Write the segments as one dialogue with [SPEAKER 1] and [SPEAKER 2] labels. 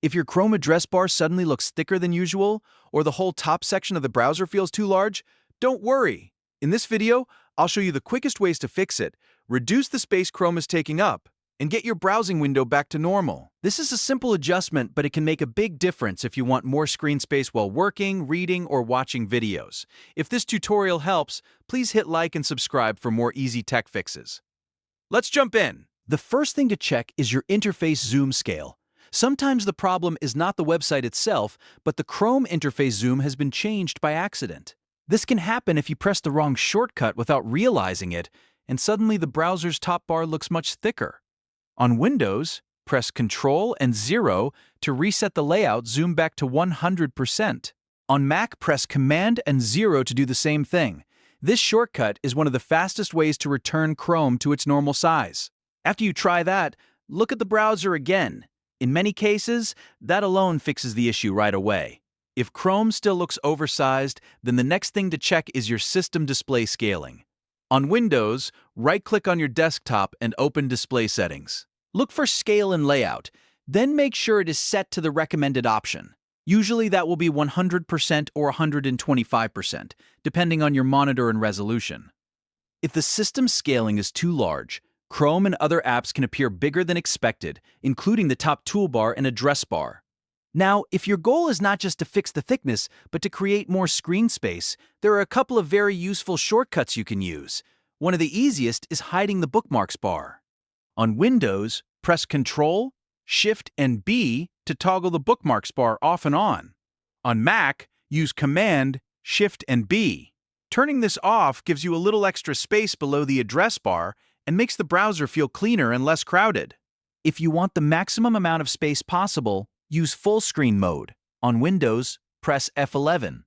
[SPEAKER 1] If your Chrome address bar suddenly looks thicker than usual, or the whole top section of the browser feels too large, don't worry. In this video, I'll show you the quickest ways to fix it, reduce the space Chrome is taking up, and get your browsing window back to normal. This is a simple adjustment, but it can make a big difference if you want more screen space while working, reading, or watching videos. If this tutorial helps, please hit like and subscribe for more easy tech fixes. Let's jump in. The first thing to check is your interface zoom scale. Sometimes the problem is not the website itself, but the Chrome interface zoom has been changed by accident. This can happen if you press the wrong shortcut without realizing it, and suddenly the browser's top bar looks much thicker. On Windows, press Ctrl and 0 to reset the layout zoom back to 100%. On Mac, press Command and 0 to do the same thing. This shortcut is one of the fastest ways to return Chrome to its normal size. After you try that, look at the browser again. In many cases, that alone fixes the issue right away. If Chrome still looks oversized, then the next thing to check is your system display scaling. On Windows, right-click on your desktop and open Display Settings. Look for Scale and Layout, then make sure it is set to the recommended option. Usually that will be 100% or 125%, depending on your monitor and resolution. If the system scaling is too large, Chrome and other apps can appear bigger than expected, including the top toolbar and address bar. Now, if your goal is not just to fix the thickness, but to create more screen space, there are a couple of very useful shortcuts you can use. One of the easiest is hiding the Bookmarks bar. On Windows, press Ctrl, Shift, and B to toggle the Bookmarks bar off and on. On Mac, use Command, Shift, and B. Turning this off gives you a little extra space below the address bar and makes the browser feel cleaner and less crowded. If you want the maximum amount of space possible, use full screen mode. On Windows, press F11.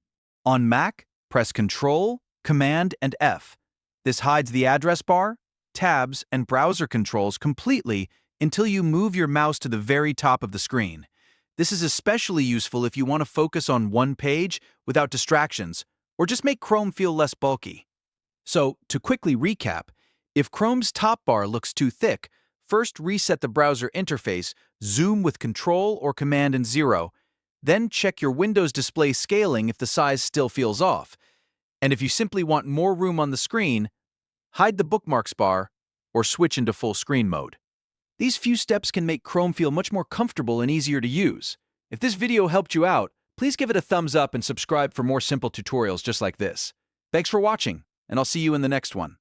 [SPEAKER 1] On Mac, press Ctrl, Command, and F. This hides the address bar, tabs, and browser controls completely until you move your mouse to the very top of the screen. This is especially useful if you want to focus on one page without distractions, or just make Chrome feel less bulky. So, to quickly recap, if Chrome's top bar looks too thick, first reset the browser interface, zoom with Ctrl or Command and 0, then check your Windows display scaling if the size still feels off. And if you simply want more room on the screen, hide the Bookmarks bar or switch into full screen mode. These few steps can make Chrome feel much more comfortable and easier to use. If this video helped you out, please give it a thumbs up and subscribe for more simple tutorials just like this. Thanks for watching, and I'll see you in the next one.